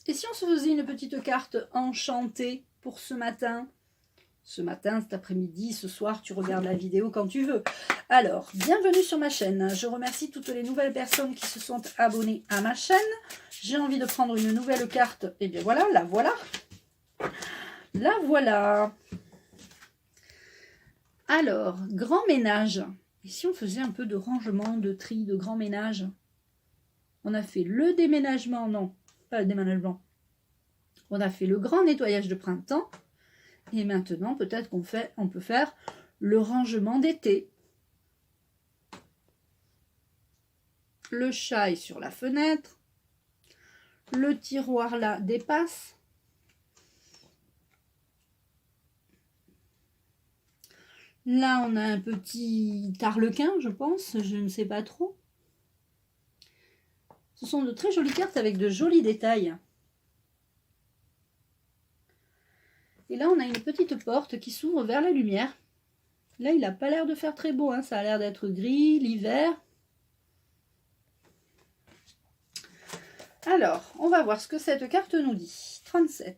Et si on se faisait une petite carte enchantée pour ce matin, cet après-midi, ce soir, tu regardes la vidéo quand tu veux. Alors, bienvenue sur ma chaîne. Je remercie toutes les nouvelles personnes qui se sont abonnées à ma chaîne. J'ai envie de prendre une nouvelle carte. Et bien voilà, la voilà. La voilà. Alors, grand ménage. Et si on faisait un peu de rangement, de tri, de grand ménage? On a fait le déménagement, non, pas le déménagement. On a fait le grand nettoyage de printemps. Et maintenant, peut-être qu'on peut faire le rangement d'été. Le chat est sur la fenêtre. Le tiroir là dépasse. Là, on a un petit arlequin, je pense. Je ne sais pas trop. Ce sont de très jolies cartes avec de jolis détails. Et là, on a une petite porte qui s'ouvre vers la lumière. Là, il n'a pas l'air de faire très beau, hein. Ça a l'air d'être gris, l'hiver. Alors, on va voir ce que cette carte nous dit. 37.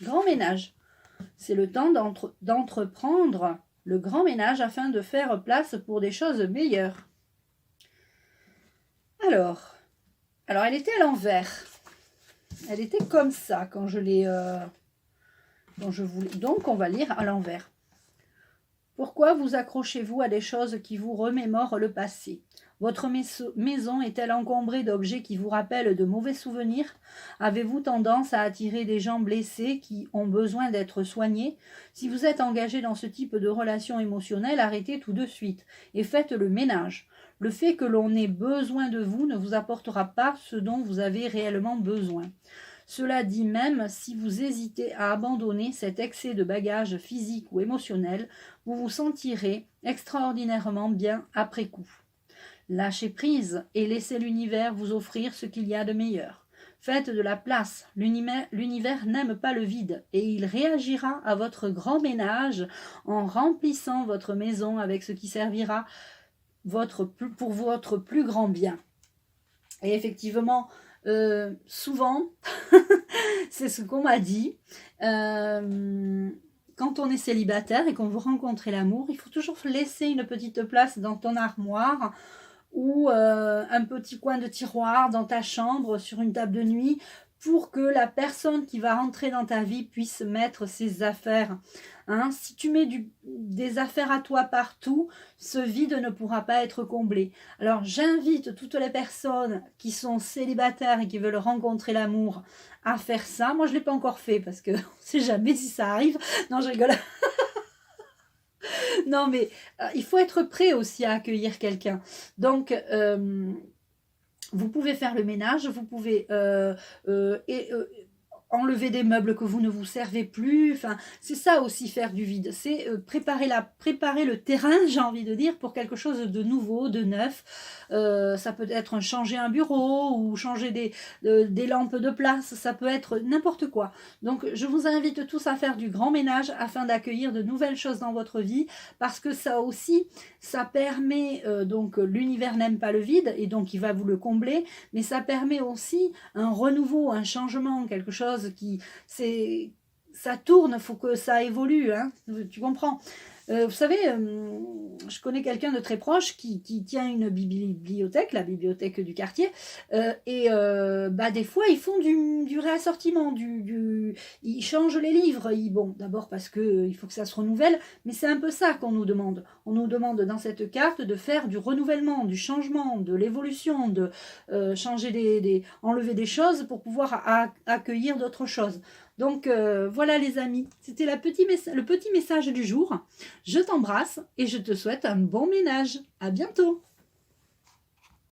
Grand ménage. C'est le temps d'entreprendre le grand ménage afin de faire place pour des choses meilleures. Alors elle était à l'envers. Elle était comme ça quand je l'ai... Donc, on va lire à l'envers. Pourquoi vous accrochez-vous à des choses qui vous remémorent le passé? Votre maison est-elle encombrée d'objets qui vous rappellent de mauvais souvenirs? Avez-vous tendance à attirer des gens blessés qui ont besoin d'être soignés? Si vous êtes engagé dans ce type de relation émotionnelle, arrêtez tout de suite et faites le ménage. Le fait que l'on ait besoin de vous ne vous apportera pas ce dont vous avez réellement besoin. Cela dit, même si vous hésitez à abandonner cet excès de bagages physiques ou émotionnels, vous vous sentirez extraordinairement bien après coup. Lâchez prise et laissez l'univers vous offrir ce qu'il y a de meilleur. Faites de la place. L'univers n'aime pas le vide et il réagira à votre grand ménage en remplissant votre maison avec ce qui servira pour votre plus grand bien. Et effectivement, souvent, c'est ce qu'on m'a dit. Quand on est célibataire et qu'on veut rencontrer l'amour, il faut toujours laisser une petite place dans ton armoire ou un petit coin de tiroir dans ta chambre, sur une table de nuit, pour que la personne qui va rentrer dans ta vie puisse mettre ses affaires. Hein, si tu mets des affaires à toi partout, ce vide ne pourra pas être comblé. Alors j'invite toutes les personnes qui sont célibataires et qui veulent rencontrer l'amour à faire ça. Moi je ne l'ai pas encore fait parce que on ne sait jamais si ça arrive. Non, je rigole. Non, mais il faut être prêt aussi à accueillir quelqu'un. Donc, vous pouvez faire le ménage, vous pouvez enlever des meubles que vous ne vous servez plus. Enfin, c'est ça aussi faire du vide. C'est préparer le terrain, j'ai envie de dire, pour quelque chose de nouveau, de neuf. Ça peut être changer un bureau ou changer des lampes de place. Ça peut être n'importe quoi. Donc, je vous invite tous à faire du grand ménage afin d'accueillir de nouvelles choses dans votre vie, parce que ça aussi, ça permet, donc l'univers n'aime pas le vide et donc il va vous le combler, mais ça permet aussi un renouveau, un changement, quelque chose ça tourne, il faut que ça évolue, hein, tu comprends. Vous savez, je connais quelqu'un de très proche qui tient une bibliothèque, la bibliothèque du quartier, et des fois ils font du réassortiment, ils changent les livres. Bon, d'abord parce qu'il faut que ça se renouvelle, mais c'est un peu ça qu'on nous demande. On nous demande dans cette carte de faire du renouvellement, du changement, de l'évolution, de enlever des choses pour pouvoir accueillir d'autres choses. Donc voilà les amis, c'était le petit message du jour. Je t'embrasse et je te souhaite un bon ménage. À bientôt.